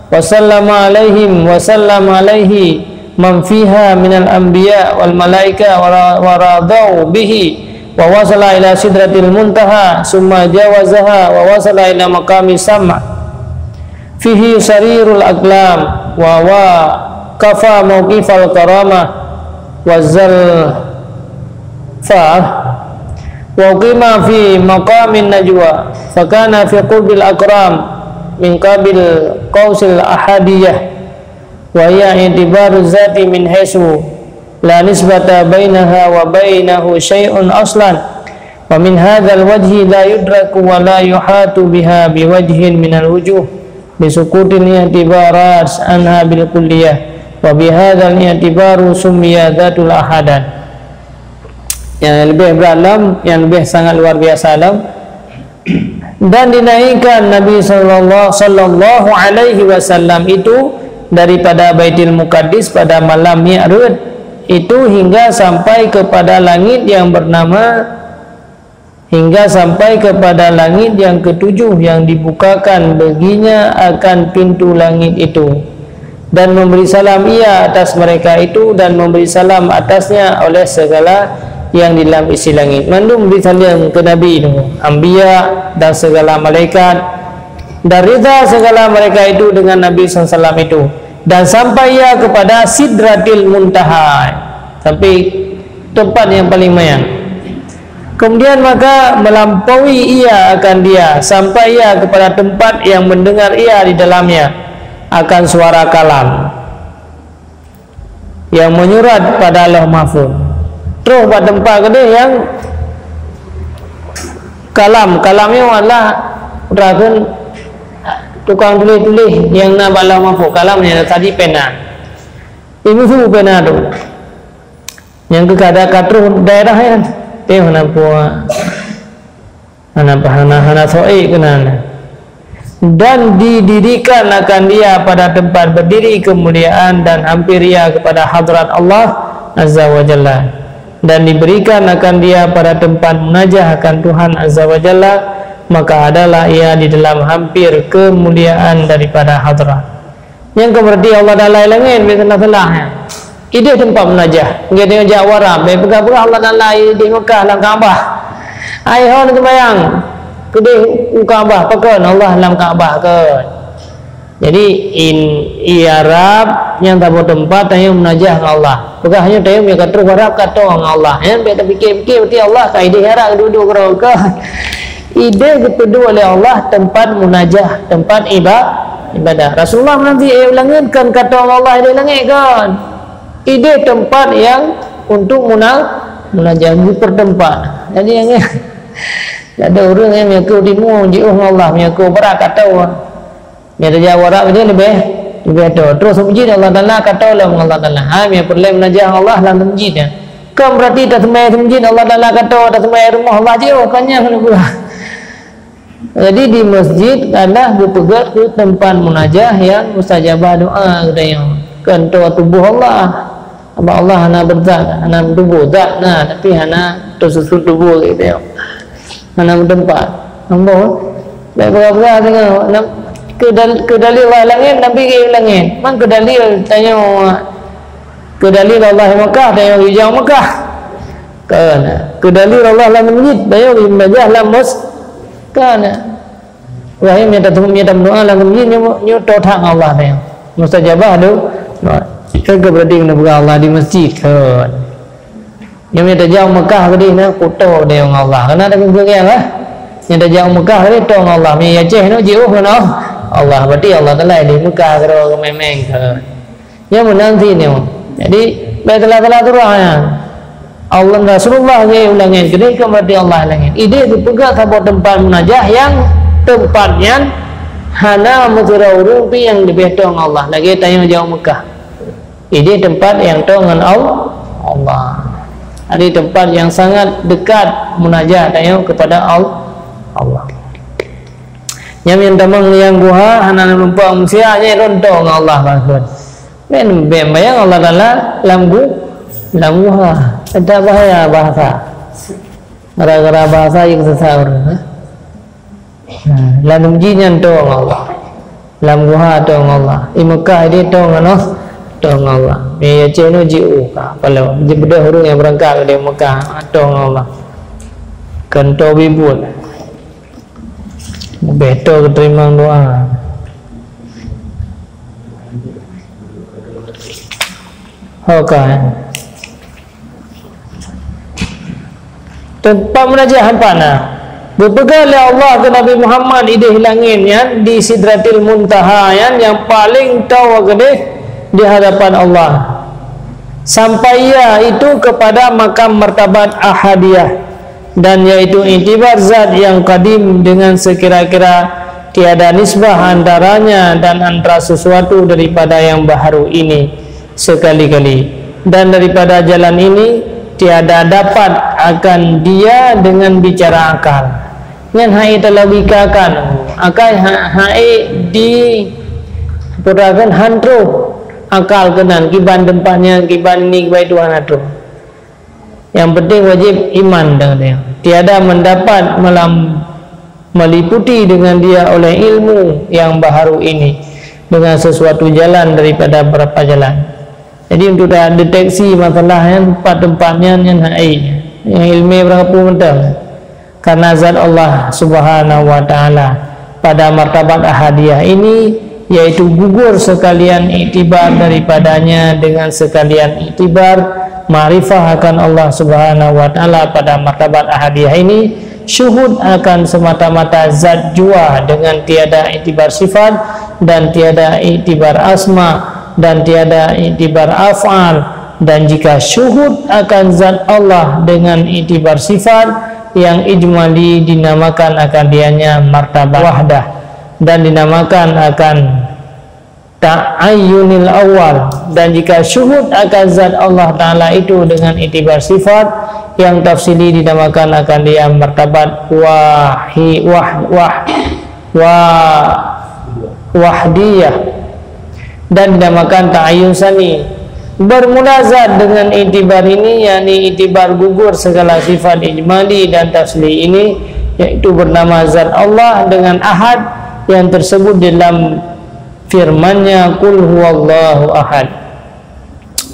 wa sallama alaihim wa sallama alaihi man fiha minal anbiya wal malaika wa radau bihi wa wasala ila sidratil muntaha summa jawazaha wa wasala ila maqami sama fihi sarirul aqlam wa kafa mawqifal karamah wa zal fa wa qima fi maqamin najwa fa kana fi qurbil akram min qabil qausil ahadiyah wa hiya i'tibaru zati min haisu la nisbata bainaha wa bainahu syai'un aslan wa min hadzal wajhi la yudraku wa la yuhatu biha biwajhin minal wujuh bisukutin i'tibarat anha bil kulliyah wa bihadzal i'tibaru summiya dzatul ahadan. Yang lebih beralam, yang lebih sangat luar biasa alam, dan dinaikkan Nabi sallallahu alaihi wasallam itu daripada Baitul Muqaddis pada malam Mi'raj itu hingga sampai kepada langit yang bernama, hingga sampai kepada langit yang ketujuh yang dibukakan baginya akan pintu langit itu, dan memberi salam ia atas mereka itu, dan memberi salam atasnya oleh segala yang di dalam isi langit. Mandum memberi salam ke Nabi itu, anbiya dan segala malaikat, dan rida segala mereka itu dengan Nabi SAW itu, dan sampai ia kepada Sidratil Muntaha, sampai tempat yang paling mayang. Kemudian maka melampaui ia akan dia sampai ia kepada tempat yang mendengar ia di dalamnya akan suara kalam yang menyurat pada Allah Mahfuz. Terus pada tempat kedua yang kalamnya adalah rakan tukang tulis yang nak Allah Mahfuz. Kalamnya tadi pena, ini semua pena tu yang kekadang terus daerah yang hana puak hana soi kenana, dan didirikan akan dia pada tempat berdiri kemuliaan dan hampir ia kepada hadrat Allah Azza wa Jalla, dan diberikan akan dia pada tempat munajah akan Tuhan Azza wa Jalla, maka adalah ia di dalam hampir kemuliaan daripada hadrat. Yang keberdi Allah Ta'ala ilangin salah ya. Ide tempat munajah dia tengok jawara pegang-pegang Allah Ta'ala di Mekah dalam Kaabah. Ai hon tu bayang kedai Kaabah pakai Allah dalam Kaabah ke. Jadi Arab yang tak tempat yang munajah dengan Allah. Bukan hanya dia yang kata harap kata dengan Allah. Ya, kita fikir-fikir berarti Allah kaedah harap duduk ke. Ide ketuduh oleh Allah tempat munajah, tempat ibadah. Rasulullah nanti ulangkan kata Allah di langit kan. Ide tempat yang untuk munajat bertempat. Jadi yang ada orang yang mengaku timu jauh Allah, mengaku berat kata dia jawab dia lebih ada. Terus puji Allah Taala kata Allah Taala. Yang perlu munajat Allah dalam masjid. Kan berarti tak semai masjid Allah Taala kata tak semai rumah Allah jauh kannya pula. Jadi di masjid adalah berpegat ke tempat munajah yang mustajabah doa katanya. Kan tubuh Allah. Apa Allah hana berzat, hana tubuh zat nah tapi hana tersusun tubuh gitu ya. Hana bertempat. Nampak? Baik berapa tengok ke dalil Allah langit Nabi ke langit. Mang ke dalil tanya ke dalil Allah Mekah tanya hijau Mekah. Kan ke dalil Allah dalam masjid tanya di majah dalam kan wahai minta doa dalam masjid nyu totang Allah tanya. Mustajabah tu. Kan berarti kena buka Allah di masjid kan. Yang minta jauh Mekah tadi nak kotor dia dengan Allah. Karena ada kegerian lah. Yang dah jauh Mekah tadi tong Allah. Mi Aceh nak jauh kan Allah. Berarti Allah Taala di Mekah kalau memang kan. Yang menanti ni. Jadi baiklah turahnya. Allah Rasulullah dia ulangin kini berarti Allah ulangin. Ide itu pegang sebuah tempat munajah yang tempatnya hana mutiraurun pi yang dibetong Allah. Lagi tanya jauh Mekah. Ini tempat yang dengan Allah. Ada tempat yang sangat dekat munajat tanya kepada Allah. Yang minta yang guha hana numpang sianya rontong Allah bahkan. Men bayang Allah Taala lam guha. Ada bahaya bahasa. Gara-gara bahasa yang sesahur. Lalu jinyan tong Allah. Lam guha tong Allah. Di Mekah ini tong tong Allah. Ni Aceh no jiu ka. Kalau bedah orang yang berangkat ke Mekah tong Allah. Kento bibul. Beto keterima doa. Okay. Tempat munajat hampa nah. Berpegang oleh Allah ke Nabi Muhammad ide hilangin yang di Sidratil Muntaha yang paling tahu gede di hadapan Allah. Sampai ya itu kepada makam martabat ahadiyah dan yaitu intibar zat yang qadim dengan sekira-kira tiada nisbah antaranya dan antara sesuatu daripada yang baharu ini sekali-kali, dan daripada jalan ini tiada dapat akan dia dengan bicara akal. Yang hai terlogikakan akal hai di purakan hantro akal kenan kiban tempatnya kiban ini kiban Tuhan itu. Yang penting wajib iman dengan dia. Tiada mendapat meliputi dengan dia oleh ilmu yang baharu ini dengan sesuatu jalan daripada beberapa jalan. Jadi untuk dah deteksi masalah yang tempat-tempatnya yang hai yang ilmu berapa mental. Karena zat Allah Subhanahu wa taala pada martabat ahadiyah ini yaitu gugur sekalian iktibar daripadanya dengan sekalian iktibar ma'rifah akan Allah Subhanahu wa taala pada martabat ahadiyah ini syuhud akan semata-mata zat jua dengan tiada iktibar sifat dan tiada iktibar asma dan tiada iktibar af'al, dan jika syuhud akan zat Allah dengan iktibar sifat yang ijmali dinamakan akan dianya martabat wahdah dan dinamakan akan ta'ayyunil awal, dan jika syuhud akan zat Allah Ta'ala itu dengan iktibar sifat yang tafsili dinamakan akan dia martabat wahdiyah dan dinamakan ta'ayyun sani. Bermula zat dengan iktibar ini yakni iktibar gugur segala sifat ijmali dan tafsili ini, yaitu bernama zat Allah dengan ahad yang tersebut dalam firman-Nya qul huwallahu ahad.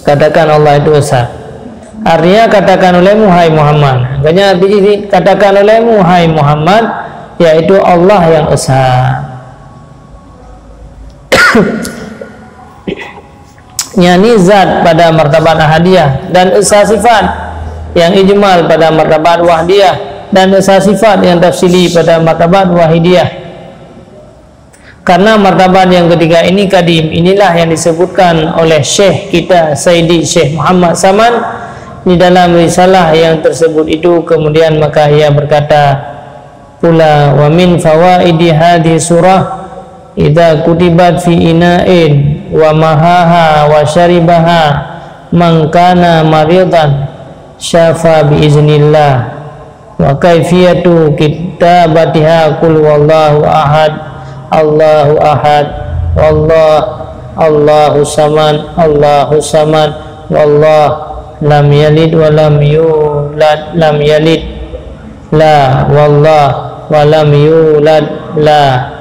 Katakan Allah itu esa. Artinya katakan olehmu hai Muhammad. Maknanya katakan olehmu hai Muhammad yaitu Allah yang esa. Yani zat pada martabat ahadiyah dan esa sifat yang ijmal pada martabat wahdiyah dan esa sifat yang tafsili pada martabat wahidiyah. Karena martabat yang ketiga ini kadim, inilah yang disebutkan oleh Syekh kita Sayyidi Syekh Muhammad Saman di dalam risalah yang tersebut itu. Kemudian maka ia berkata pula, wa min fawaidi hadhihi surah idza kutibat fi ina'in wa mahaha wa syaribaha man kana maridan syafa bi iznillah wa kaifiyatu kitabatiha qul wallahu ahad Allahu ahad Allahu samad Allahu samad wallah lam yalid wa lam yulad lam yalid la wallah wa lam yulad la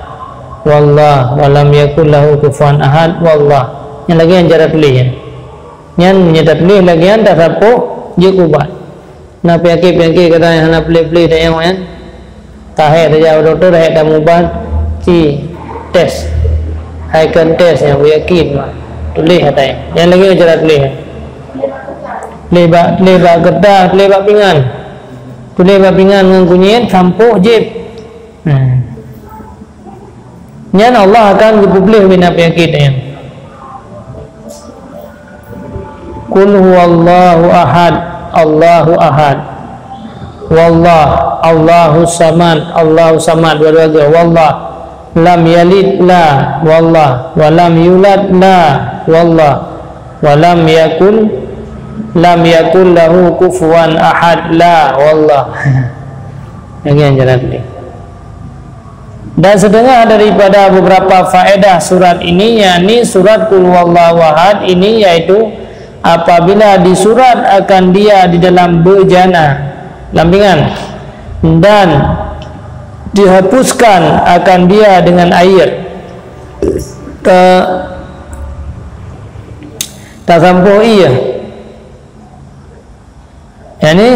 wallah wa lam yakul lahu kufuwan ahad wallah. Yang lagi yang cara tulis yang nyata tulis lagi yang tak sapu je kubat na penyakit kata yang nak play dah yang kan tahir dia doktor dah dah mubat tes haikan tes yang yakin mah tulis katanya. Yang lagi cara tulis lebak kertas lebak pinggan tulis lebak pinggan dengan kunyit sampo jib nyan Allah akan dipublish bina penyakit yang qul huwallahu ahad Allahu ahad wallah Allahu samad Allahu samad dua-dua wallah lam yalid la wallah wa lam yulad la wallah wa lam yakul lahu kufuwan ahad la wallah. Yang jalan ini. Dan setengah daripada beberapa faedah surat ini, yakni surat Qul Huwallahu Ahad ini, yaitu apabila disurat akan dia di dalam bejana lambingan dan dihapuskan akan dia dengan air tak sampo iya yakni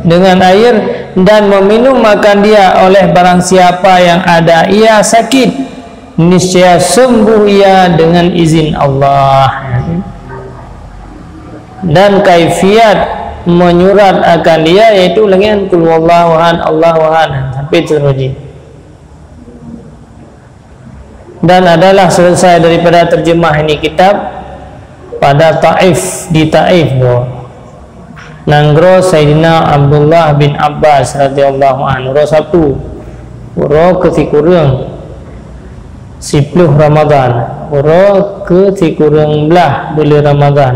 dengan air dan meminum akan dia oleh barang siapa yang ada ia sakit niscaya sembuh ia dengan izin Allah. Dan kaifiat menyurat akan dia yaitu dengan qul huwallahu ahad Allahu ahad sampai terjadi. Dan adalah selesai daripada terjemah ini kitab pada Taif, di Taif Nanggro Sayyidina Abdullah bin Abbas radhiyallahu anhu ro Sabtu ro ketikurang 10 Ramadan ro ketikurang belah bulan Ramadan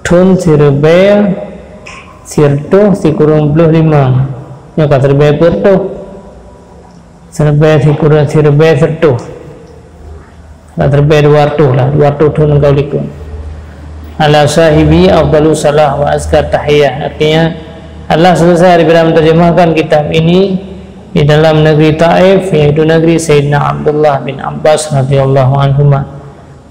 Tun sirbe sirto sikurang 25 nya ka sirbe perto sirbe sikurang sirbe serto la sirbe 200 lah 200 tun kau likun ala sahibi afdalu salah wa azkar tahiyah. Artinya Allah selesai daripada menerjemahkan kitab ini di dalam negeri Taif, yaitu negeri Sayyidina Abdullah bin Abbas radhiyallahu anhuma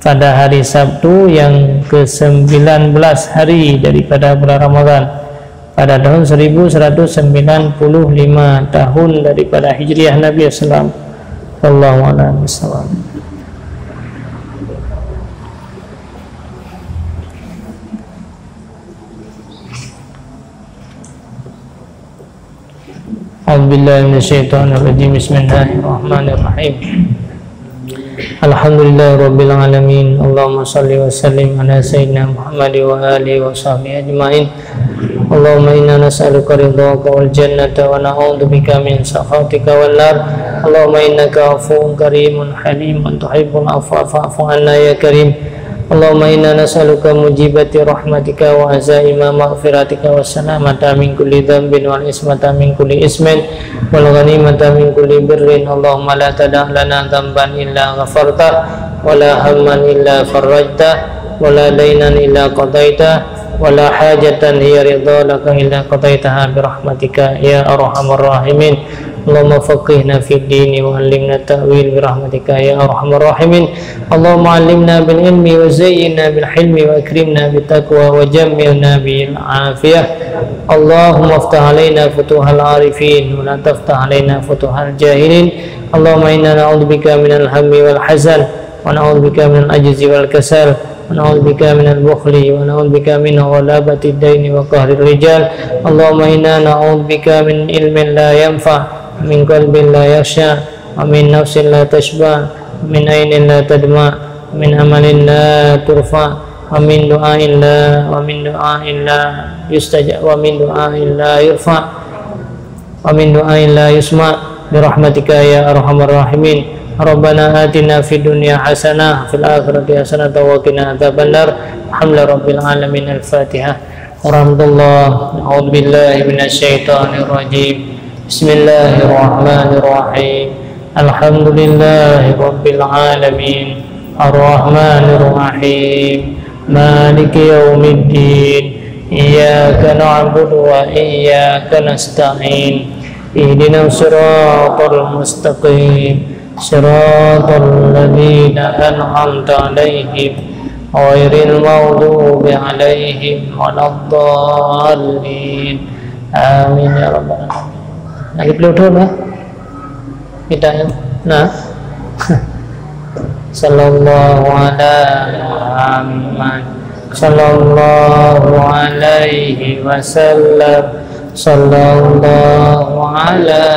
pada hari Sabtu yang ke-19 hari daripada bulan Ramadan pada tahun 1195 tahun daripada Hijriah Nabi sallallahu alaihi wasallam. A'udzubillahi minasyaitonirrajim. Bismillahirrahmanirrahim. Alhamdulillahirabbil alamin. Allahumma shalli wa sallim ala sayyidina Muhammad wa alihi wa sahbihi ajmain. Allahumma inna nas'aluka ridhaka wal jannata wa na'udzubika min sakhatika wan nar. Allahumma innaka 'afuwwun karimun halimun tuhibbul 'afwa fa'fu 'anna ya karim. Allahumma inna nas'aluka mujibati rahmatika wa azaima maghfiratika wa salamata min kulli dhanbin wal ismata min kulli ismin wal ghanimata min kulli birrin. Allahumma la tada' lana dhanban illa ghafarta wa la hamman illa farajta wa la daynan illa qadaita wa la hajatan hiya ridhalaka illa qadaitaha bi rahmatika ya arhamar rahimin. Allahumma faqihna fid dini wa 'allimna ta'wil bi rahmatika ya arhamar rahimin. Allahumma 'allimna bil ilmi wa zayyinna bil hilmi wa akrimna bit taqwa wa jammilna bil afiyah. Allahumma iftah 'alaina futuhal 'arifin wa la taftah 'alaina futuhal jahilin. Allahumma inna na'udzubika minal hammi wal hazan wa na'udzubika minal ajzi wal kasal wa na'udzubika minal bukhli wa na'udzubika min ghalabati ad-daini wa qahrir rijal. Allahumma inna na'udzubika min ilmin la yanfa' min qalbin la yakhsha wa min nafsin la tashba min ainin la tadma, min amalin la turfa, wa min du'ain la yustajab, wa min du'ain la yurfa, wa min du'ain la yusma, bi rahmatika ya arhamar rahimin. Rabbana atina fid dunya hasanah fil akhirati hasanah wa qina adzabannar. Alhamdulillahi rabbil alamin. Al-Fatihah. Warahmatullahi a'udzu billahi minasyaitonir rajim. Bismillahirrahmanirrahim. Alhamdulillahi rabbil alamin. Ar-Rahmanir Rahim. Maliki yaumiddin. Iyyaka na'budu wa iyyaka nasta'in. Ihdinas siratal mustaqim. Siratal ladzina an'amta 'alaihim ghairil maghdubi 'alaihim waladdallin. Amin ya rabbal alamin. Lagi peluduk lah kita ya. Nah, sallallahu ala Muhammad, sallallahu alaihi wasallam, sallallahu ala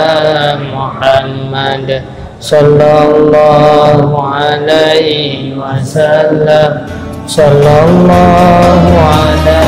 Muhammad, sallallahu alaihi wasallam, sallallahu ala